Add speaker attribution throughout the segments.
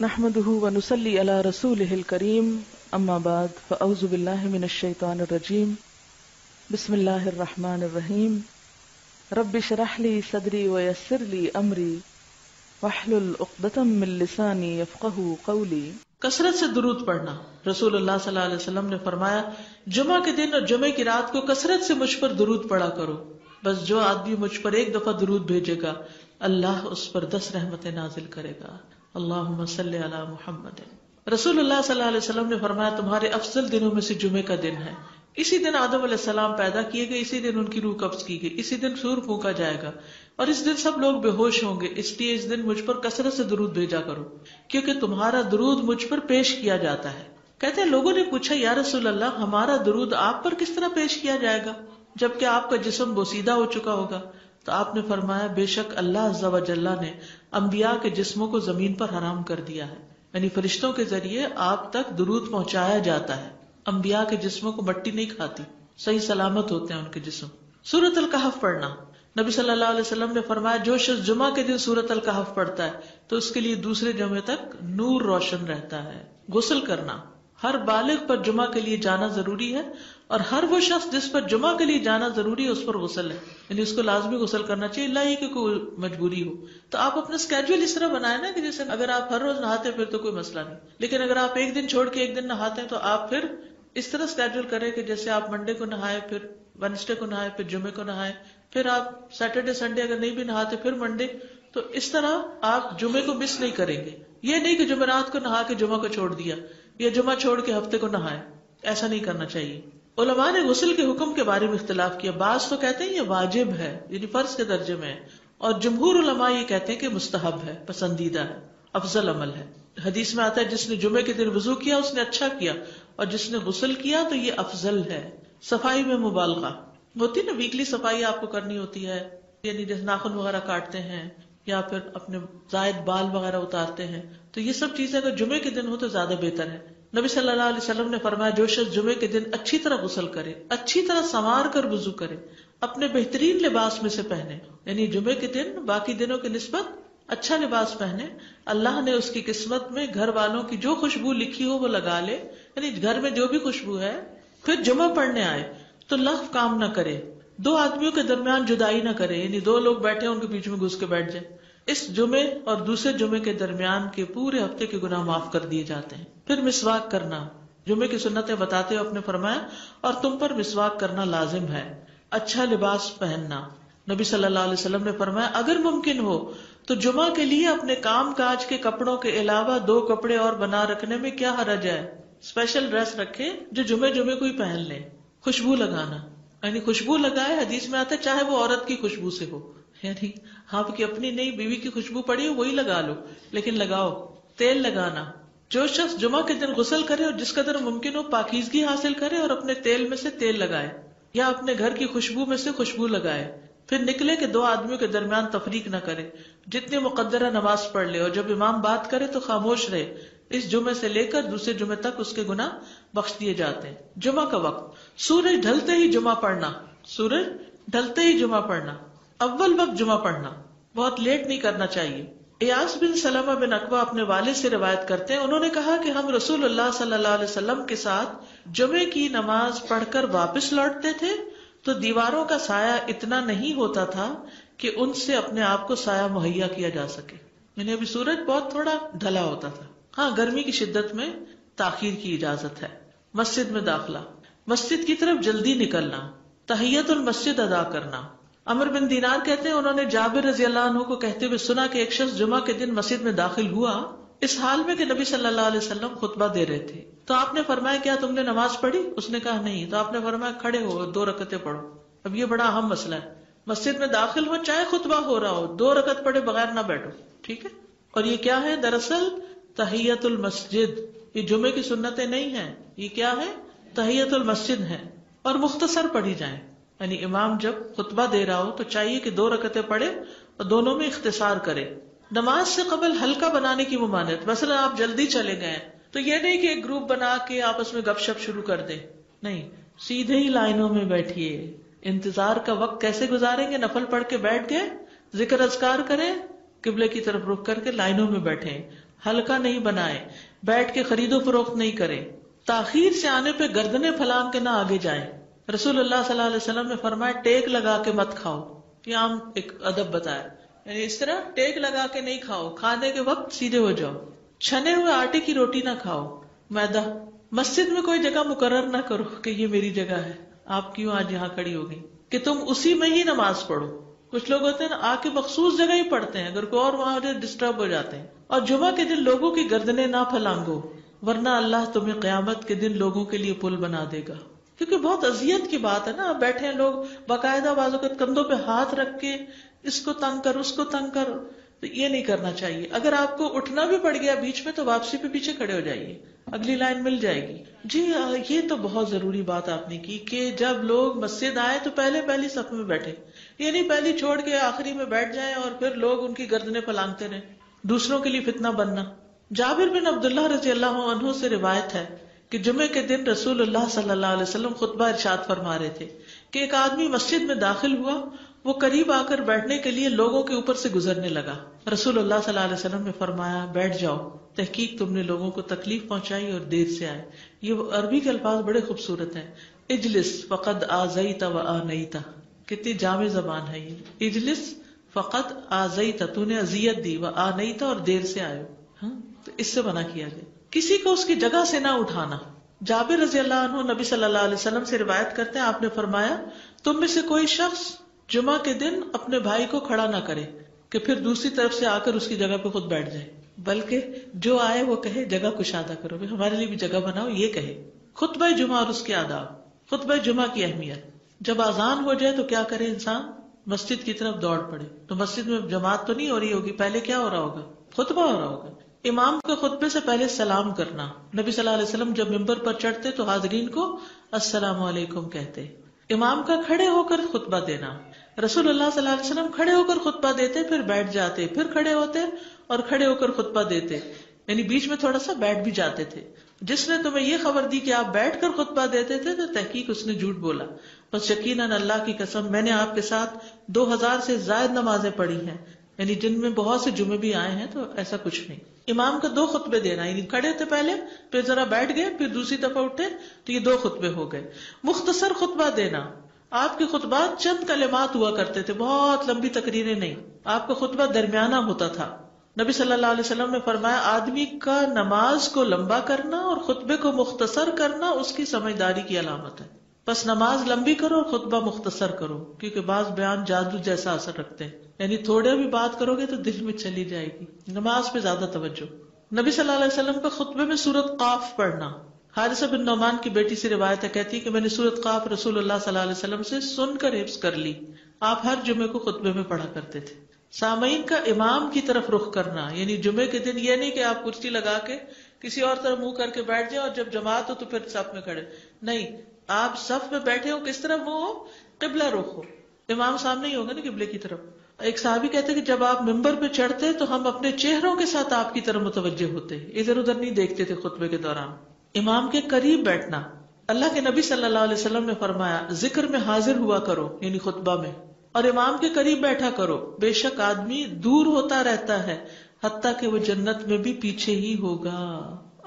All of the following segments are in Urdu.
Speaker 1: نحمده ونصلي على رسوله الكريم اما بعد فاعوذ بالله من الشيطان الرجيم بسم الله الرحمن الرحيم رب اشرح لي صدري ويسر لي امري واحلل عقدة من لساني يفقهوا قولي۔
Speaker 2: کثرت سے درود پڑھنا۔ رسول اللہ صلی اللہ علیہ وسلم نے فرمایا جمعہ کے دن اور جمعہ کی رات کو کثرت سے مجھ پر درود پڑھا کرو، بس جو آدمی مجھ پر ایک دفعہ درود بھیجے گا اللہ اس پر 10 رحمتیں نازل کرے گا۔ اللہم صلی علی محمد۔ رسول اللہ صلی اللہ علیہ وسلم نے فرمایا تمہارے افضل دنوں میں سے جمعے کا دن ہے۔ اسی دن آدم علیہ السلام پیدا کیے گئے، اسی دن ان کی روح قبض کی گئی، اسی دن سور پھونکا جائے گا اور اس دن سب لوگ بے ہوش ہوں گے، اس لیے اس دن مجھ پر کثرت سے درود بھیجا کرو کیونکہ تمہارا درود مجھ پر پیش کیا جاتا ہے۔ کہتے ہیں لوگوں نے پوچھا یا رسول اللہ ہمارا درود آپ پر کس طرح پیش کیا جائے گا جبکہ آپ کا جسم بوسیدہ ہو چکا ہوگا؟ تو آپ نے فرمایا بے شک اللہ عز و جل نے انبیاء کے جسموں کو زمین پر حرام کر دیا ہے، یعنی فرشتوں کے ذریعے آپ تک درود پہنچایا جاتا ہے۔ انبیاء کے جسموں کو مٹی نہیں کھاتی، صحیح سلامت ہوتے ہیں ان کے جسم۔ سورۃ الکہف پڑھنا۔ نبی صلی اللہ علیہ وسلم نے فرمایا جو شخص جمعہ کے دن سورۃ الکہف پڑھتا ہے تو اس کے لیے دوسرے جمعے تک نور روشن رہتا ہے۔ غسل کرنا۔ ہر بالغ پر جمعہ کے لیے جانا ضروری ہے اور ہر وہ شخص جس پر جمعہ کے لیے جانا ضروری ہے اس پر غسل ہے، یعنی اس کو لازمی غسل کرنا چاہیے، اللہ یہ کہ کوئی مجبوری ہو۔ تو آپ اپنا اسکیڈول اس طرح بنائیں نا کہ جیسے اگر آپ ہر روز نہاتے پھر تو کوئی مسئلہ نہیں، لیکن اگر آپ ایک دن چھوڑ کے ایک دن نہاتے ہیں تو آپ پھر اس طرح اسکیڈول کریں کہ جیسے آپ منڈے کو نہائے، پھر وینسڈے کو نہائے، پھر جمعے کو نہائے، پھر آپ سیٹرڈے سنڈے اگر نہیں بھی نہاتے پھر منڈے، تو اس طرح آپ جمعے کو مس نہیں کریں گے۔ یہ نہیں کہ جمعرات کو نہا کے جمعہ کو چھوڑ دیا یا جمعہ چھوڑ کے ہفتے کو نہائے، ایسا نہیں کرنا چاہیے۔ علماء نے غسل کے حکم کے بارے میں اختلاف کیا، بعض تو کہتے ہیں یہ واجب ہے یعنی فرض کے درجے میں ہے، اور جمہور علماء یہ کہتے ہیں کہ مستحب ہے، پسندیدہ ہے، افضل عمل ہے۔ حدیث میں آتا ہے جس نے جمعے کے دن وضو کیا اس نے اچھا کیا اور جس نے غسل کیا تو یہ افضل ہے۔ صفائی میں مبالغہ ہوتی نا، ویکلی صفائی آپ کو کرنی ہوتی ہے، یعنی جیسے ناخن وغیرہ کاٹتے ہیں یا پھر اپنے زائد بال وغیرہ اتارتے ہیں، تو یہ سب چیزیں اگر جمعے کے دن ہو تو زیادہ بہتر ہے۔ نبی صلی اللہ علیہ وسلم نے فرمایا جو شخص جمعے کے دن اچھی طرح غسل کرے، اچھی طرح سنوار کر وضو کرے، اپنے بہترین لباس میں سے پہنے، یعنی جمعے کے دن باقی دنوں کی نسبت اچھا لباس پہنے، اللہ نے اس کی قسمت میں گھر والوں کی جو خوشبو لکھی ہو وہ لگا لے، یعنی گھر میں جو بھی خوشبو ہے، پھر جمعہ پڑھنے آئے تو لغو کام نہ کرے، 2 آدمیوں کے درمیان جدائی نہ کرے، یعنی 2 لوگ بیٹھے ان کے بیچ میں گھس کے بیٹھ جائے۔ اس جمعے اور دوسرے جمعے کے درمیان کے پورے ہفتے کے گناہ معاف کر دیے جاتے ہیں۔ پھر مسواک کرنا۔ جمعے کی سنتیں بتاتے ہوئے آپ نے فرمایا اور تم پر مسواک کرنا لازم ہے۔ اچھا لباس پہننا۔ نبی صلی اللہ علیہ وسلم نے فرمایا اگر ممکن ہو تو جمعہ کے لیے اپنے کام کاج کے کپڑوں کے علاوہ 2 کپڑے اور بنا رکھنے میں کیا حرج ہے؟ اسپیشل ڈریس رکھے جو جمعے کو ہی پہن لے۔ خوشبو لگانا، یعنی خوشبو لگائے، حدیث میں آتا ہے چاہے وہ عورت کی خوشبو سے ہو، یعنی آپ کی اپنی نہیں بیوی کی خوشبو پڑی ہو وہی لگا لو، لیکن لگاؤ۔ تیل لگانا۔ جو شخص جمعہ کے دن غسل کرے اور جس قدر ممکن ہو پاکیزگی حاصل کرے اور اپنے تیل میں سے تیل لگائے یا اپنے گھر کی خوشبو میں سے خوشبو لگائے، پھر نکلے کہ 2 آدمیوں کے درمیان تفریق نہ کرے، جتنی مقدرہ نماز پڑھ لے اور جب امام بات کرے تو خاموش رہے۔ اس جمعے سے لے کر دوسرے جمعے تک اس کے گناہ بخش دیے جاتے ہیں۔ جمعہ کا وقت۔ سورج ڈھلتے ہی جمعہ پڑھنا۔ سورج ڈھلتے ہی جمعہ پڑھنا، اول وقت جمعہ پڑھنا، بہت لیٹ نہیں کرنا چاہیے۔ ایاس بن سلمہ بن عقبہ اپنے والد سے روایت کرتے ہیں، انہوں نے کہا کہ ہم رسول اللہ صلی اللہ علیہ وسلم کے ساتھ جمعے کی نماز پڑھ کر واپس لوٹتے تھے تو دیواروں کا سایہ اتنا نہیں ہوتا تھا کہ ان سے اپنے آپ کو سایہ مہیا کیا جا سکے، یعنی ابھی سورج بہت تھوڑا ڈھلا ہوتا تھا۔ ہاں گرمی کی شدت میں تاخیر کی اجازت ہے۔ مسجد میں داخلہ۔ مسجد کی طرف جلدی نکلنا، تحیت المسجد ادا کرنا۔ عمر بن دینار کہتے ہیں انہوں نے جابر رضی اللہ عنہ کو کہتے ہوئے سنا کہ ایک شخص جمعہ کے دن مسجد میں داخل ہوا اس حال میں کہ نبی صلی اللہ علیہ وسلم خطبہ دے رہے تھے، تو آپ نے فرمایا کیا تم نے نماز پڑھی؟ اس نے کہا نہیں، تو آپ نے فرمایا کھڑے ہو 2 رکعتیں پڑھو۔ اب یہ بڑا اہم مسئلہ ہے، مسجد میں داخل ہو چاہے خطبہ ہو رہا ہو 2 رکعت پڑھے بغیر نہ بیٹھو، ٹھیک ہے؟ اور یہ کیا ہے؟ دراصل تحیت المسجد، یہ جمعے کی سنتیں نہیں ہیں، یہ کیا ہے؟ تحیت المسجد ہے، اور مختصر پڑھی جائیں، یعنی امام جب خطبہ دے رہا ہو تو چاہیے کہ 2 رکعتیں پڑھے اور دونوں میں اختصار کرے۔ نماز سے قبل ہلکا بنانے کی ممانعت، مثلا آپ جلدی چلے گئے تو یہ نہیں کہ ایک گروپ بنا کے آپس میں گپ شپ شروع کر دیں، نہیں، سیدھے ہی لائنوں میں بیٹھیے۔ انتظار کا وقت کیسے گزاریں گے؟ نفل پڑھ کے بیٹھ گئے، ذکر اذکار کریں، قبلے کی طرف رخ کر کے لائنوں میں بیٹھیں، ہلکا نہیں بنائے، بیٹھ کے خرید و فروخت نہیں کرے، تاخیر سے آنے پہ گردنیں پھلان کے نہ آگے جائیں۔ رسول اللہ صلی اللہ علیہ وسلم نے فرمایا ٹیک لگا کے مت کھاؤ، یہ عام ایک ادب بتایا، یعنی اس طرح ٹیک لگا کے نہیں کھاؤ، کھانے کے وقت سیدھے ہو جاؤ۔ چھنے ہوئے آٹے کی روٹی نہ کھاؤ، میدا۔ مسجد میں کوئی جگہ مقرر نہ کرو کہ یہ میری جگہ ہے، آپ کیوں آج یہاں کھڑی ہو گئی، کہ تم اسی میں ہی نماز پڑھو۔ کچھ لوگ ہوتے ہیں نا آ کے مخصوص جگہ ہی پڑھتے ہیں، اگر کوئی اور وہاں ڈسٹرب ہو جاتے ہیں۔ اور جمعہ کے دن لوگوں کی گردنیں نہ پھلانگو، ورنہ اللہ تمہیں قیامت کے دن لوگوں کے لیے پل بنا دے گا۔ کیونکہ بہت اذیت کی بات ہے نا، اب بیٹھے ہیں لوگ باقاعدہ بازو کے کندھوں پہ ہاتھ رکھ کے اس کو تنگ کر اس کو تنگ کر، تو یہ نہیں کرنا چاہیے۔ اگر آپ کو اٹھنا بھی پڑ گیا بیچ میں تو واپسی پہ پیچھے کھڑے ہو جائیے، اگلی لائن مل جائے گی۔ جی یہ تو بہت ضروری بات آپ نے کی کہ جب لوگ مسجد آئے تو پہلی صف میں بیٹھے، یہ نہیں پہلی چھوڑ کے آخری میں بیٹھ جائیں اور پھر لوگ ان کی گردنیں پھلانگتے رہیں، دوسروں کے لیے فتنہ بننا۔ جابر بن عبداللہ رضی اللہ عنہ سے روایت ہے کہ جمعے کے دن رسول اللہ صلی اللہ علیہ وسلم خطبہ ارشاد فرما رہے تھے کہ ایک آدمی مسجد میں داخل ہوا، وہ قریب آ کر بیٹھنے کے لیے لوگوں کے اوپر سے گزرنے لگا۔ رسول اللہ صلی اللہ علیہ وسلم نے فرمایا بیٹھ جاؤ، تحقیق تم نے لوگوں کو تکلیف پہنچائی اور دیر سے آئے۔ یہ عربی کے الفاظ بڑے خوبصورت ہیں، اجلس فقد آذیت و آنیت، کتنی جامع زبان ہے یہ، اجلس فقد آذیت، تو نے اذیت دی، و آنیت، اور دیر سے آئے ہو، تو اس سے منع کیا گیا۔ کسی کو اس کی جگہ سے نہ اٹھانا۔ جابر رضی اللہ عنہ نبی صلی اللہ علیہ وسلم سے روایت کرتے ہیں، آپ نے فرمایا تم میں سے کوئی شخص جمعہ کے دن اپنے بھائی کو کھڑا نہ کرے کہ پھر دوسری طرف سے آ کر اس کی جگہ پہ خود بیٹھ جائے، بلکہ جو آئے وہ کہے جگہ کشادہ کرو، ہمارے لیے بھی جگہ بناؤ، یہ کہے۔ خطبہ جمعہ اور اس کے آداب۔ خطبہ جمعہ کی اہمیت، جب اذان ہو جائے تو کیا کرے انسان؟ مسجد کی طرف دوڑ پڑے۔ تو مسجد میں جماعت تو نہیں ہو رہی ہوگی، پہلے کیا ہو رہا ہوگا؟ خطبہ ہو رہا ہوگا۔ امام کے خطبے سے پہلے سلام کرنا، نبی صلی اللہ علیہ وسلم جب ممبر پر چڑھتے تو حاضرین کو السلام علیکم کہتے۔ امام کا کھڑے ہو کر خطبہ دینا، رسول اللہ صلی اللہ علیہ وسلم کھڑے ہو کر خطبہ دیتے، پھر بیٹھ جاتے، پھر کھڑے ہوتے اور کھڑے ہو کر خطبہ دیتے، یعنی بیچ میں تھوڑا سا بیٹھ بھی جاتے تھے۔ جس نے تمہیں یہ خبر دی کہ آپ بیٹھ کر خطبہ دیتے تھے تو تحقیق اس نے جھوٹ بولا، بس یقیناً اللہ کی قسم میں نے آپ کے ساتھ 2000 سے زائد نمازیں پڑھی ہیں، یعنی جن میں بہت سے جمعے بھی آئے ہیں، تو ایسا کچھ نہیں۔ امام کا 2 خطبے دینا، یعنی کھڑے تھے پہلے، پھر ذرا بیٹھ گئے، پھر دوسری دفعہ اٹھے، تو یہ 2 خطبے ہو گئے۔ مختصر خطبہ دینا، آپ کے خطبات چند کلمات ہوا کرتے تھے، بہت لمبی تقریریں نہیں، آپ کا خطبہ درمیانہ ہوتا تھا۔ نبی صلی اللہ علیہ وسلم نے فرمایا آدمی کا نماز کو لمبا کرنا اور خطبے کو مختصر کرنا اس کی سمجھداری کی علامت ہے۔ بس نماز لمبی کرو اور خطبہ مختصر کرو، کیونکہ بعض بیان جادو جیسا اثر رکھتے ہیں، یعنی تھوڑے بھی بات کرو گے تو دل میں چلی جائے گی۔ نماز پہ زیادہ توجہ۔ نبی صلی اللہ علیہ وسلم کا خطبے میں سورۃ قاف پڑھنا، حارثہ بن نعمان کی بیٹی سے روایت ہے، کہتی ہے کہ میں نے سورۃ قاف رسول اللہ صلی اللہ علیہ وسلم سے سن کر حفظ کر لی۔ آپ ہر جمعے کو خطبے میں پڑھا کرتے تھے۔ سامعین کا امام کی طرف رخ کرنا، یعنی جمعے کے دن یہ نہیں کہ آپ کرسی لگا کے کسی اور طرف منہ کر کے بیٹھ جائیں اور جب جماعت ہو تو پھر صف میں کھڑے، نہیں، آپ صف میں بیٹھے ہو، کس طرف منہ ہو؟ قبلہ رخ ہو، امام سامنے ہی ہوگا نا قبلے کی طرف۔ ایک صحابی کہتے کہ جب آپ ممبر پہ چڑھتے تو ہم اپنے چہروں کے ساتھ آپ کی طرف متوجہ ہوتے، ادھر ادھر نہیں دیکھتے تھے خطبے کے دوران۔ امام کے قریب بیٹھنا، اللہ کے نبی صلی اللہ علیہ وسلم نے فرمایا ذکر میں حاضر ہوا کرو، یعنی خطبہ میں، اور امام کے قریب بیٹھا کرو، بے شک آدمی دور ہوتا رہتا ہے حتیٰ کہ وہ جنت میں بھی پیچھے ہی ہوگا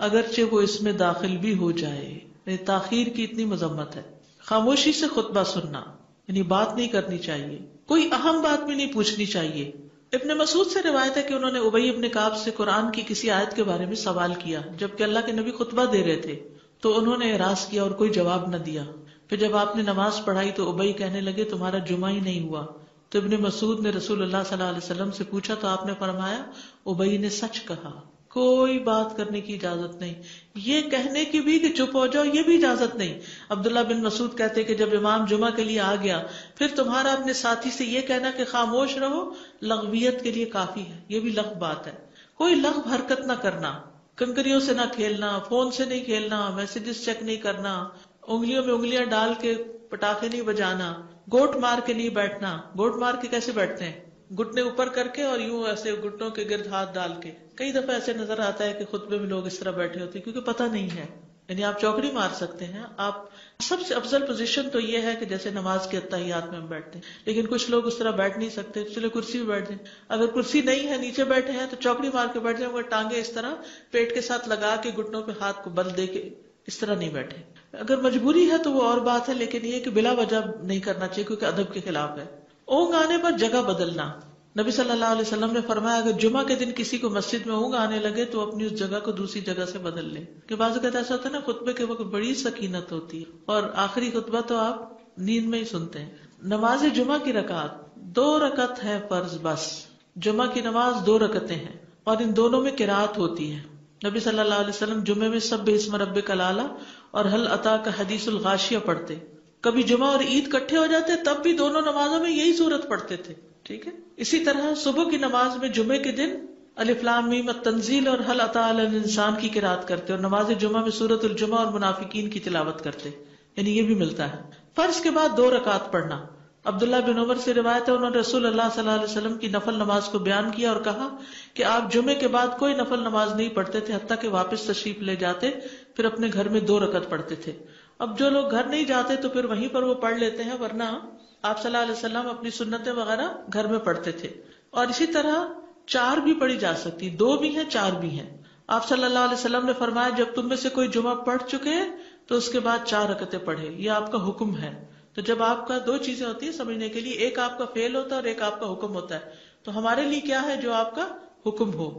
Speaker 2: اگرچہ وہ اس میں داخل بھی ہو جائے۔ تاخیر کی اتنی مذمت ہے۔ خاموشی سے خطبہ سننا، یعنی بات نہیں کرنی چاہیے، کوئی اہم بات بھی نہیں پوچھنی چاہیے۔ ابن مسعود سے روایت ہے کہ انہوں نے ابی ابن کعب سے قرآن کی کسی آیت کے بارے میں سوال کیا، جبکہ اللہ کے نبی خطبہ دے رہے تھے، تو انہوں نے اعراض کیا اور کوئی جواب نہ دیا۔ پھر جب آپ نے نماز پڑھائی تو ابی کہنے لگے تمہارا جمعہ ہی نہیں ہوا۔ تو ابن مسعود نے رسول اللہ صلی اللہ علیہ وسلم سے پوچھا تو آپ نے فرمایا ابی نے سچ کہا، کوئی بات کرنے کی اجازت نہیں، یہ کہنے کی بھی کہ چپ ہو جاؤ یہ بھی اجازت نہیں۔ عبداللہ بن مسعود کہتے کہ جب امام جمعہ کے لیے آ گیا پھر تمہارا اپنے ساتھی سے یہ کہنا کہ خاموش رہو لغویت کے لیے کافی ہے، یہ بھی لغو بات ہے۔ کوئی لغو حرکت نہ کرنا، کنکریوں سے نہ کھیلنا، فون سے نہیں کھیلنا، میسجز چیک نہیں کرنا، انگلیوں میں انگلیاں ڈال کے پٹاخے نہیں بجانا، گوٹ مار کے نہیں بیٹھنا۔ گوٹ مار کے کیسے بیٹھتے ہیں؟ گھٹنے اوپر کر کے اور یوں ایسے گھٹنوں کے گرد ہاتھ ڈال کے۔ کئی دفعہ ایسے نظر آتا ہے کہ خطبے میں لوگ اس طرح بیٹھے ہوتے ہیں کیونکہ پتہ نہیں ہے۔ یعنی آپ چوکڑی مار سکتے ہیں. آپ سب سے افضل پوزیشن تو یہ ہے کہ جیسے نماز کے اتحیات میں ہم بیٹھتے ہیں، لیکن کچھ لوگ اس طرح بیٹھ نہیں سکتے، چلے کرسی بھی بیٹھ جائیں. اگر کرسی نہیں ہے، نیچے بیٹھے ہیں تو چوکڑی مار کے بیٹھ جائیں، مگر ٹانگیں اس طرح پیٹ کے ساتھ لگا کے گھٹنوں پہ ہاتھ کو بل دے کے اس طرح نہیں بیٹھے. اگر مجبوری ہے تو وہ اور بات ہے، لیکن یہ کہ بلا وجہ نہیں کرنا چاہیے کیونکہ ادب کے خلاف ہے. اونگ آنے پر جگہ بدلنا. نبی صلی اللہ علیہ وسلم نے فرمایا اگر جمعہ کے دن کسی کو مسجد میں اونگ آنے لگے تو اپنی اس جگہ کو دوسری جگہ سے بدل لے. کہ بعض اوقات ایسا ہوتا ہے نا، خطبے کے وقت بڑی سکینت ہوتی ہے اور آخری خطبہ تو آپ نیند میں ہی سنتے ہیں. نماز جمعہ کی رکعت 2 رکعت ہے فرض بس. جمعہ کی نماز 2 رکعتیں ہیں اور ان دونوں میں قرات ہوتی ہے. نبی صلی اللہ علیہ وسلم جمعے میں سبح اسم ربک الاعلی اور هل اتاک حدیث الغاشیہ پڑھتے. کبھی جمعہ اور عید کٹھے ہو جاتے تب بھی دونوں نمازوں میں یہی صورت پڑھتے تھے. ٹھیک ہے. اسی طرح صبح کی نماز میں جمعے کے دن الف لام میم التنزیل اور هل اتى علی الانسان کی قرات کرتے اور نماز جمعہ میں سورۃ الجمعہ اور منافقین کی تلاوت کرتے. یعنی یہ بھی ملتا ہے. فرض کے بعد 2 رکعت پڑھنا. عبداللہ بن عمر سے روایت ہے انہوں نے رسول اللہ صلی اللہ علیہ وسلم کی نفل نماز کو بیان کیا اور کہا کہ آپ جمعے کے بعد کوئی نفل نماز نہیں پڑھتے تھے حتیٰ کہ واپس تشریف لے جاتے پھر اپنے گھر میں 2 رکعت پڑھتے تھے. اب جو لوگ گھر نہیں جاتے تو پھر وہیں پر وہ پڑھ لیتے ہیں، ورنہ آپ صلی اللہ علیہ وسلم اپنی سنتیں وغیرہ گھر میں پڑھتے تھے. اور اسی طرح 4 بھی پڑھی جا سکتی، 2 بھی ہیں 4 بھی ہیں. آپ صلی اللہ علیہ وسلم نے فرمایا جب تم میں سے کوئی جمعہ پڑھ چکے تو اس کے بعد 4 رکعتیں پڑھے. یہ آپ کا حکم ہے. تو جب آپ کا 2 چیزیں ہوتی ہیں سمجھنے کے لیے، ایک آپ کا فعل ہوتا ہے اور ایک آپ کا حکم ہوتا ہے. تو ہمارے لیے کیا ہے جو آپ کا حکم ہو.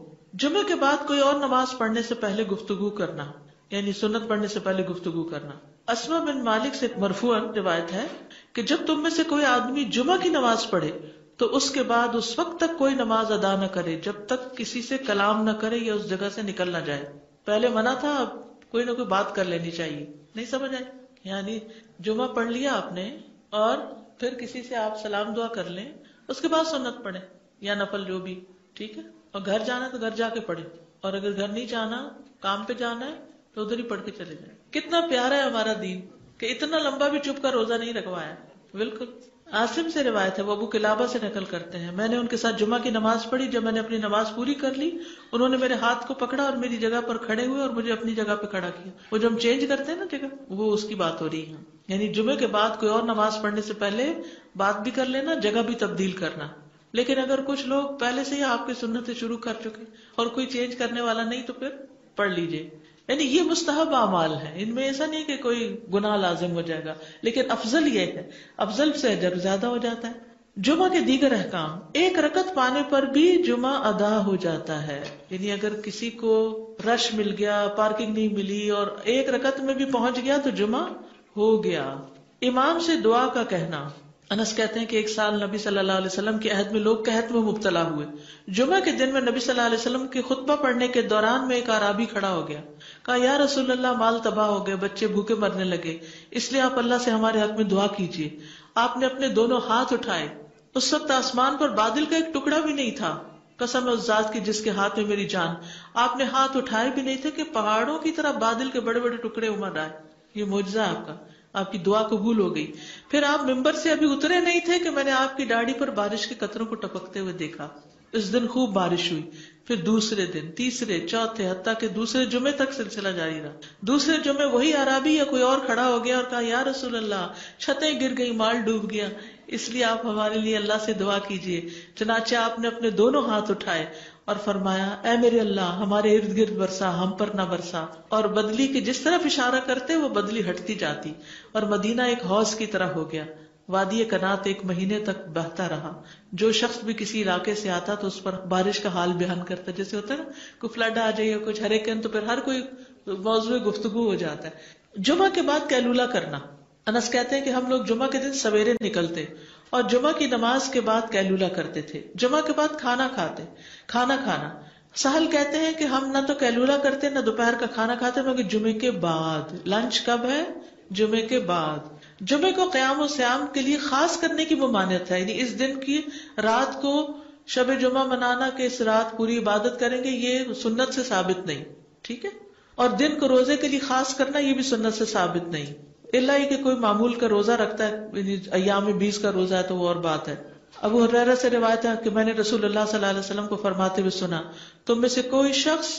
Speaker 2: جمعے کے بعد کوئی اور نماز پڑھنے سے پہلے گفتگو کرنا، یعنی سنت پڑھنے سے پہلے گفتگو کرنا. اسما بن مالک سے مرفوعاً روایت ہے کہ جب تم میں سے کوئی آدمی جمعہ کی نماز پڑھے تو اس کے بعد اس وقت تک کوئی نماز ادا نہ کرے جب تک کسی سے کلام نہ کرے یا اس جگہ سے نکل نہ جائے. پہلے منع تھا، اب کوئی نہ کوئی بات کر لینی چاہیے. نہیں سمجھ آئی؟ یعنی جمعہ پڑھ لیا آپ نے اور پھر کسی سے آپ سلام دعا کر لیں، اس کے بعد سنت پڑھیں یا نفل جو بھی. ٹھیک ہے. اور گھر جانا ہے تو گھر جا کے پڑھیں، اور اگر گھر نہیں جانا کام پہ جانا ہے تو ادھر ہی پڑھ کے چلے جائیں. کتنا پیارا ہے ہمارا دین کہ اتنا لمبا بھی چپ کر روزہ نہیں رکھوایا. بالکل. عاصم سے روایت ہے، وہ ابو قلابہ سے نقل کرتے ہیں، میں نے ان کے ساتھ جمعہ کی نماز پڑھی. جب میں نے اپنی نماز پوری کر لی انہوں نے میرے ہاتھ کو پکڑا اور میری جگہ پر کھڑے ہوئے اور مجھے اپنی جگہ پہ کھڑا کیا. وہ جو ہم چینج کرتے ہیں نا جگہ، وہ اس کی بات ہو رہی ہے. یعنی جمعے کے بعد کوئی اور نماز پڑھنے سے پہلے بات بھی کر لینا، جگہ بھی تبدیل کرنا. لیکن اگر کچھ لوگ پہلے سے ہی آپ کی سنتیں شروع کر چکے اور کوئی چینج کرنے والا نہیں تو پھر پڑھ لیجئے. یعنی یہ مستحب اعمال ہیں، ان میں ایسا نہیں کہ کوئی گناہ لازم ہو جائے گا، لیکن افضل یہ ہے، افضل سے اجر زیادہ ہو جاتا ہے. جمعہ کے دیگر احکام. 1 رکعت پانے پر بھی جمعہ ادا ہو جاتا ہے. یعنی اگر کسی کو رش مل گیا، پارکنگ نہیں ملی اور 1 رکعت میں بھی پہنچ گیا تو جمعہ ہو گیا. امام سے دعا کا کہنا. انس کہتے ہیں کہ ایک سال نبی صلی اللہ علیہ وسلم کے عہد میں لوگ قحط میں مبتلا ہوئے. جمعہ کے دن میں نبی صلی اللہ علیہ وسلم کے خطبہ پڑھنے کے دوران میں ایک اعرابی کھڑا ہو گیا. کہا یا رسول اللہ، مال تباہ ہو گئے، بچے بھوکے مرنے لگے، اس لیے آپ اللہ سے ہمارے حق میں دعا کیجیے. آپ نے اپنے دونوں ہاتھ اٹھائے. اس وقت آسمان پر بادل کا ایک ٹکڑا بھی نہیں تھا. قسم ہے اس ذات کی جس کے ہاتھ میں میری جان، آپ نے ہاتھ اٹھائے بھی نہیں تھے کہ پہاڑوں کی طرح بادل کے بڑے بڑے ٹکڑے امڑ آئے. یہ معجزہ ہے آپ کا، آپ کی دعا قبول ہو گئی. پھر آپ ممبر سے ابھی اترے نہیں تھے کہ میں نے آپ کی داڑھی پر بارش کے قطروں کو ٹپکتے ہوئے دیکھا. اس دن خوب بارش ہوئی. پھر دوسرے دن، تیسرے، چوتھے، حتیٰ کہ دوسرے جمعے تک سلسلہ جاری رہا. دوسرے جمعے وہی عربی یا کوئی اور کھڑا ہو گیا اور کہا یا رسول اللہ، چھتیں گر گئی، مال ڈوب گیا، اس لیے آپ ہمارے لیے اللہ سے دعا کیجیے. چنانچہ آپ نے اپنے دونوں ہاتھ اٹھائے اور فرمایا اے میرے اللہ، ہمارے ارد گرد برسا، ہم پر نہ برسا. اور بدلی کی جس طرف اشارہ کرتے وہ بدلی ہٹتی جاتی اور مدینہ ایک حوض کی طرح ہو گیا. وادی کنات 1 مہینے تک بہتا رہا. جو شخص بھی کسی علاقے سے آتا تو اس پر بارش کا حال بیان کرتا، جیسے ہوتا ہے نا کوئی فلڈ آ جائے یا کچھ ہریکین تو پھر ہر کوئی موضوع گفتگو ہو جاتا ہے. جمعہ کے بعد قیلولہ کرنا. انس کہتے ہیں کہ ہم لوگ جمعہ کے دن سویرے نکلتے اور جمعہ کی نماز کے بعد قیلولہ کرتے تھے. جمعہ کے بعد کھانا کھانا. سہل کہتے ہیں کہ ہم نہ تو قیلولہ کرتے نہ دوپہر کا کھانا کھاتے، مگر جمعے کے بعد. لنچ کب ہے؟ جمعے کے بعد. جمعے کو قیام و سیام کے لیے خاص کرنے کی ممانعت ہے. یعنی اس دن کی رات کو شب جمعہ منانا کہ اس رات پوری عبادت کریں گے، یہ سنت سے ثابت نہیں. ٹھیک ہے. اور دن کو روزے کے لیے خاص کرنا یہ بھی سنت سے ثابت نہیں، الا یہ کہ کوئی معمول کا روزہ رکھتا ہے، یعنی ایام 20 کا روزہ ہے تو وہ اور بات ہے. ابو ہریرہ سے روایت ہے کہ میں نے رسول اللہ صلی اللہ علیہ وسلم کو فرماتے ہوئے سنا، تم میں سے کوئی شخص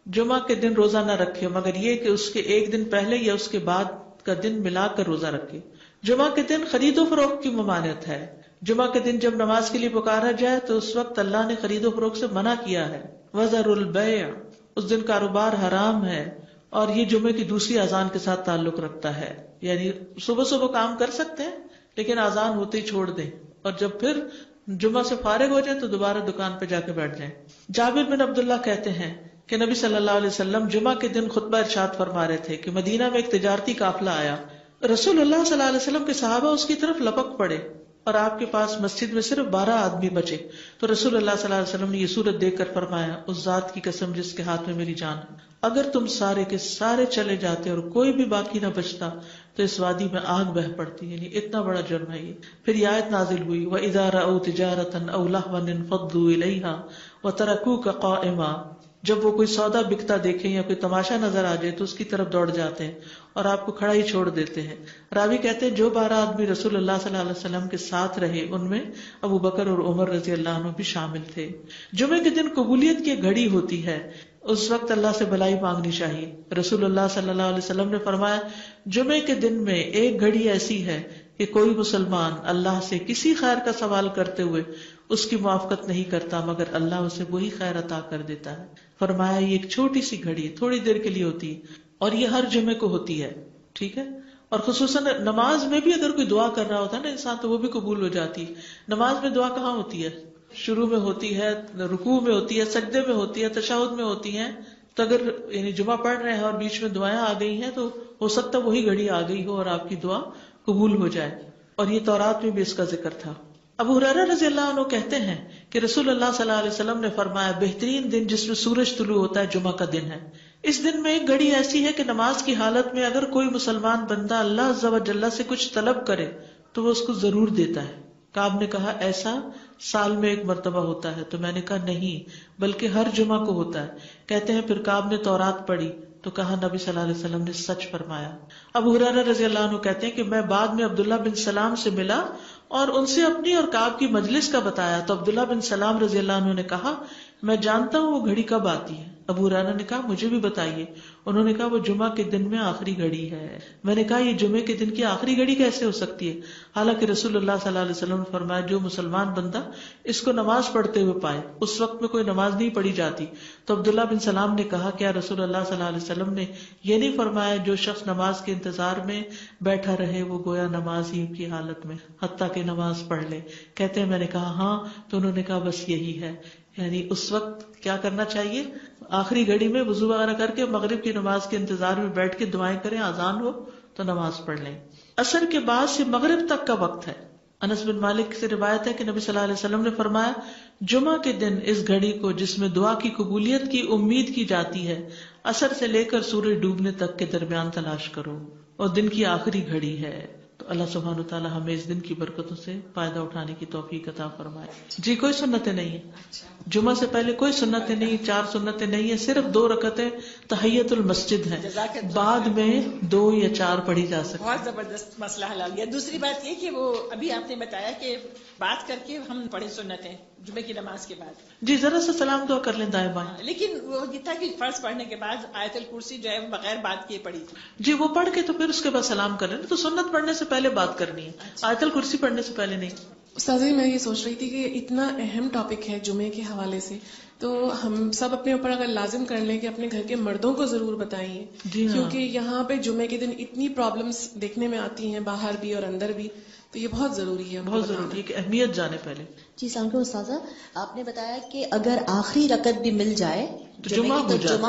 Speaker 2: جمعہ کے دن روزہ نہ رکھے مگر یہ کہ اس کے ایک دن پہلے یا اس کے بعد کا دن ملا کر روزہ رکھے. جمعہ کے دن خرید و فروخت کی ممانعت ہے. جمعہ کے دن جب نماز کے لیے پکارا جائے تو اس وقت اللہ نے خرید و فروخت سے منع کیا ہے. وَذَرُوا الْبَيْعَ، اس دن کاروبار حرام ہے. اور یہ جمعے کی دوسری اذان کے ساتھ تعلق رکھتا ہے، یعنی صبح صبح کام کر سکتے ہیں لیکن اذان ہوتے ہی چھوڑ دیں، اور جب پھر جمعہ سے فارغ ہو جائیں تو دوبارہ دکان پہ جا کے بیٹھ جائیں. جابر بن عبداللہ کہتے ہیں کہ نبی صلی اللہ علیہ وسلم جمعہ کے دن خطبہ ارشاد فرما رہے تھے کہ مدینہ میں ایک تجارتی قافلہ آیا. رسول اللہ صلی اللہ علیہ وسلم کے صحابہ اس کی طرف لپک پڑے اور آپ کے پاس مسجد میں صرف 12 آدمی بچے. تو رسول اللہ صلی اللہ علیہ وسلم نے یہ صورت دیکھ کر فرمایا، اس ذات کی قسم جس کے ہاتھ میں میری جان ہے، اگر تم سارے کے سارے چلے جاتے اور کوئی بھی باقی نہ بچتا تو اس وادی میں آگ بہ پڑتی. یعنی اتنا بڑا جرم ہے یہ. پھر یہ آیت نازل ہوئی، وَإِذَا رَأَوْا تِجَارَةً أَوْ لَهْوًا انفضوا إِلَيْهَا وَتَرَكُوكَ قَائِمًا، جب وہ کوئی سودا بکتا دیکھیں یا کوئی تماشا نظر آ جائے تو اس کی طرف دوڑ جاتے ہیں اور آپ کو کھڑا ہی چھوڑ دیتے ہیں. راوی کہتے ہیں جو 12 آدمی رسول اللہ صلی اللہ علیہ وسلم کے ساتھ رہے ان میں ابو بکر اور عمر رضی اللہ عنہ بھی شامل تھے. جمعے کے دن قبولیت کی گھڑی ہوتی ہے، اس وقت اللہ سے بھلائی مانگنی چاہیے. رسول اللہ صلی اللہ علیہ وسلم نے فرمایا، جمعے کے دن میں ایک گھڑی ایسی ہے کہ کوئی مسلمان اللہ سے کسی خیر کا سوال کرتے ہوئے اس کی موافقت نہیں کرتا مگر اللہ اسے وہی خیر عطا کر دیتا ہے. فرمایا یہ ایک چھوٹی سی گھڑی ہے، تھوڑی دیر کے لیے ہوتی ہے اور یہ ہر جمعے کو ہوتی ہے. ٹھیک ہے، اور خصوصاً نماز میں بھی اگر کوئی دعا کر رہا ہوتا ہے نا انسان تو وہ بھی قبول ہو جاتی ہے. نماز میں دعا کہاں ہوتی ہے؟ شروع میں ہوتی ہے، رکوع میں ہوتی ہے، سجدے میں ہوتی ہے، تشہد میں ہوتی ہیں. تو اگر یعنی جمعہ پڑھ رہے ہیں اور بیچ میں دعائیں آ گئی ہیں تو ہو سکتا ہے وہی گھڑی آ گئی ہو اور آپ کی دعا قبول ہو جائے. اور یہ تورات میں بھی اس کا ذکر تھا. ابو ہریرہ رضی اللہ عنہ کہتے ہیں کہ رسول اللہ صلی اللہ علیہ وسلم نے فرمایا، بہترین دن جس میں سورج طلوع ہوتا ہے جمعہ کا دن ہے. اس دن میں ایک گھڑی ایسی ہے کہ نماز کی حالت میں اگر کوئی مسلمان بندہ اللہ عز و جل سے کچھ طلب کرے تو وہ اس کو ضرور دیتا ہے. کعب نے کہا ایسا سال میں ایک مرتبہ ہوتا ہے؟ تو میں نے کہا نہیں بلکہ ہر جمعہ کو ہوتا ہے. کہتے ہیں پھر کعب نے تورات پڑھی تو کہا نبی صلی اللہ علیہ وسلم نے سچ فرمایا. ابو ہریرہ رضی اللہ عنہ کہتے ہیں کہ میں بعد میں عبداللہ بن سلام سے ملا اور ان سے اپنی اور کعب کی مجلس کا بتایا تو عبداللہ بن سلام رضی اللہ عنہ نے کہا میں جانتا ہوں وہ گھڑی کب آتی ہے. ابو ہریرہ نے کہا مجھے بھی بتائیے. انہوں نے کہا وہ جمعہ کے دن میں آخری گھڑی ہے. میں نے کہا یہ جمعے کے دن کی آخری گھڑی کیسے ہو سکتی ہے؟ حالانکہ رسول اللہ صلی اللہ علیہ وسلم نے فرمایا جو مسلمان بندہ اس کو نماز پڑھتے ہوئے پائے. اس وقت میں کوئی نماز نہیں پڑھی جاتی. تو عبداللہ بن سلام نے کہا کیا رسول اللہ صلی اللہ علیہ وسلم نے یہ نہیں فرمایا جو شخص نماز کے انتظار میں بیٹھا رہے وہ گویا نماز ہی کی حالت میں حتیٰ کہ نماز پڑھ لے؟ کہتے ہیں میں نے کہا ہاں. تو انہوں نے کہا بس یہی ہے، یعنی اس وقت کیا کرنا چاہیے؟ آخری گھڑی میں وضو وغیرہ کر کے مغرب کی نماز کے انتظار میں بیٹھ کے دعائیں کریں، اذان ہو تو نماز پڑھ لیں. عصر کے بعد سے مغرب تک کا وقت ہے. انس بن مالک سے روایت ہے کہ نبی صلی اللہ علیہ وسلم نے فرمایا جمعہ کے دن اس گھڑی کو جس میں دعا کی قبولیت کی امید کی جاتی ہے عصر سے لے کر سورج ڈوبنے تک کے درمیان تلاش کرو، اور دن کی آخری گھڑی ہے. تو اللہ سبحانہ و تعالی ہمیں اس دن کی برکتوں سے فائدہ اٹھانے کی توفیق عطا فرمائے. جی کوئی سنتیں نہیں ہیں جمعہ سے پہلے، کوئی سنتیں نہیں، 4 سنتیں نہیں ہیں، صرف 2 رکعتیں تحیت المسجد ہیں، بعد میں 2 یا 4 پڑھی جا سکتی.
Speaker 3: بہت زبردست مسئلہ حل ہو گیا. دوسری بات یہ کہ وہ ابھی آپ نے بتایا کہ بات کر کے ہم پڑھیں سنتیں جمعے کی نماز کے بعد.
Speaker 2: جی ذرا سا سلام دعا کر لیں دائیں بائیں.
Speaker 3: لیکن وہ یہ تھا کہ فرض پڑھنے کے بعد آیت الکرسی جو ہے بغیر بات کیے پڑھی تھی.
Speaker 2: جی وہ پڑھ کے تو پھر اس کے بعد سلام کر لیں. تو سنت پڑھنے سے پہلے بات کرنی ہے، آیت الکرسی پڑھنے سے پہلے نہیں.
Speaker 4: استاذ میں یہ سوچ رہی تھی کہ اتنا اہم ٹاپک ہے جمعے کے حوالے سے، تو ہم سب اپنے اوپر اگر لازم کر لیں کہ اپنے گھر کے مردوں کو ضرور بتائیے.
Speaker 2: جی ہاں.
Speaker 4: کیونکہ یہاں پہ جمعے کے دن اتنی پرابلمس دیکھنے میں آتی ہیں باہر بھی اور اندر بھی، تو یہ بہت ضروری ہے،
Speaker 2: بہت ضروری ہے کہ اہمیت جانے پہلے.
Speaker 5: جی السلام علیکم استاذہ، آپ نے بتایا کہ اگر آخری رکعت بھی مل جائے
Speaker 2: تو جمعہ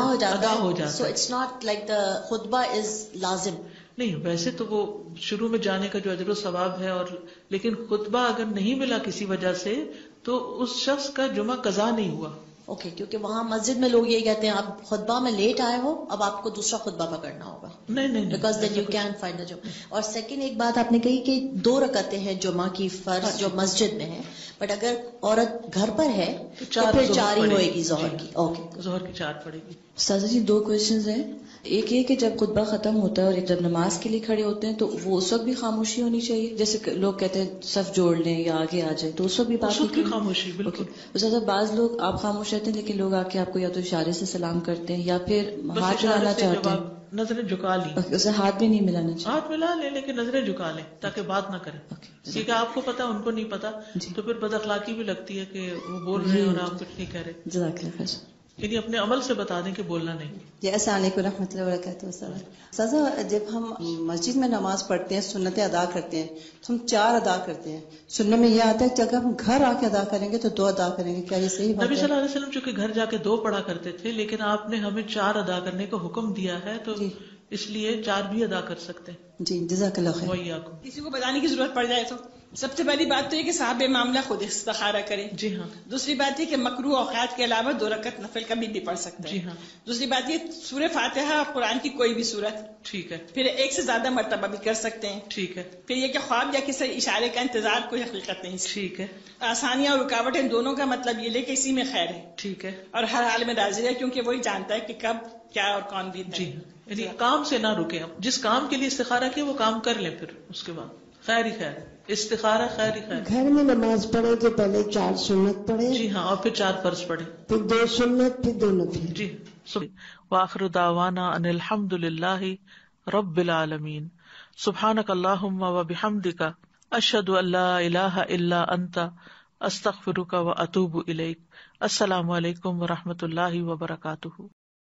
Speaker 2: ہو جاتا ہے.
Speaker 5: So it's not like the خطبہ از لازم.
Speaker 2: نہیں، ویسے تو وہ شروع میں جانے کا جو اجر و ثواب ہے، اور لیکن خطبہ اگر نہیں ملا کسی وجہ سے تو اس شخص کا جمعہ قضا نہیں ہوا.
Speaker 5: اوکے، کیونکہ وہاں مسجد میں لوگ یہ کہتے ہیں آپ خطبہ میں لیٹ آئے ہو، اب آپ کو دوسرا خطبہ پکڑنا ہوگا.
Speaker 2: نہیں،
Speaker 5: because then you can find the جمعہ. اور سیکنڈ ایک بات آپ نے کہی کہ 2 رکعتیں ہیں جمعہ کی فرض جو مسجد میں ہے، بٹ اگر عورت گھر پر ہے تو پھر 4 ہی ہوئے گی ظہر کی. اوکے،
Speaker 2: ظہر کی 4 پڑے گی.
Speaker 6: استاذہ جی 2 کوشچنز ہیں. ایک یہ کہ جب خطبہ ختم ہوتا ہے اور جب نماز کے لیے کھڑے ہوتے ہیں تو وہ اس وقت بھی خاموشی ہونی چاہیے، جیسے کہ لوگ کہتے ہیں صف جوڑ لیں یا آگے آ جائیں، تو اس وقت بھی بات
Speaker 2: اس کی خاموشی بالکل.
Speaker 6: استاد بعض لوگ آپ خاموش رہتے ہیں لیکن لوگ آ کے آپ کو یا تو اشارے سے سلام کرتے ہیں یا پھر ہاتھ ملانا چاہتے ہیں،
Speaker 2: نظریں جھکا لیں،
Speaker 6: اسے ہاتھ بھی نہیں ملانا چاہیے،
Speaker 2: ہاتھ ملا لیں لیکن نظریں جھکا لیں تاکہ بات نہ کریں، کیونکہ آپ کو پتا ان کو نہیں پتا تو پھر بد اخلاقی بھی لگتی ہے کہ وہ بول رہے ہیں اور آپ کچھ نہیں کہہ رہے.
Speaker 6: جزاک اللہ خیر.
Speaker 2: یعنی اپنے عمل سے بتا دیں کہ بولنا نہیں.
Speaker 7: جی السلام علیکم ورحمۃ اللہ وبرکاتہ. سازا جب ہم مسجد میں نماز پڑھتے ہیں سنتیں ادا کرتے ہیں تو ہم 4 ادا کرتے ہیں. سننے میں یہ آتا ہے کہ اگر ہم گھر آ کے ادا کریں گے تو 2 ادا کریں گے، کیا یہ صحیح بات ہے؟
Speaker 2: نبی صلی اللہ علیہ وسلم چونکہ گھر جا کے 2 پڑھا کرتے تھے لیکن آپ نے ہمیں 4 ادا کرنے کا حکم دیا ہے تو اس لیے 4 بھی ادا کر سکتے ہیں.
Speaker 7: جی جزاک اللہ خیر.
Speaker 2: وإياكم.
Speaker 3: کسی کو بتانے کی ضرورت پڑ جائے تو سب سے پہلی بات تو یہ کہ صاحب معاملہ خود استخارہ کریں.
Speaker 2: جی ہاں.
Speaker 3: دوسری بات یہ کہ مکروہ اوقات کے علاوہ 2 رکعت نفل کبھی بھی پڑھ سکتے ہیں.
Speaker 2: جی ہاں.
Speaker 3: دوسری بات یہ سورہ فاتحہ قرآن کی کوئی بھی سورت،
Speaker 2: ٹھیک ہے.
Speaker 3: پھر 1 سے زیادہ مرتبہ بھی کر سکتے ہیں.
Speaker 2: ٹھیک ہے.
Speaker 3: پھر یہ کہ خواب یا کسی اشارے کا انتظار کوئی حقیقت نہیں.
Speaker 2: ٹھیک ہے.
Speaker 3: آسانیاں اور رکاوٹیں دونوں کا مطلب یہ لے کہ اسی میں خیر ہے.
Speaker 2: ٹھیک ہے.
Speaker 3: اور ہر حال میں حاضر ہے کیونکہ وہی جانتا ہے کہ کب کیا اور کون بھی.
Speaker 2: جی یعنی کام سے نہ رکے، جس کام کے لیے استخارہ کیا وہ کام کر لیں، پھر اس کے بعد خیر ہی خیر، استخارہ خیر ہی خیر.
Speaker 8: گھر میں نماز پڑھے تو پہلے 4 سنت پڑھے.
Speaker 2: جی ہاں، اور پھر 4 فرض پڑھے،
Speaker 8: پھر 2 سنت، پھر 2 نفل.
Speaker 2: جی. وآخر دعوانا ان الحمد للہ رب العالمین. سبحانک اللہم وبحمدک اشہد ان لا الہ الا انت استغفرک واتوب الیک. السلام علیکم ورحمۃ اللہ وبرکاتہ.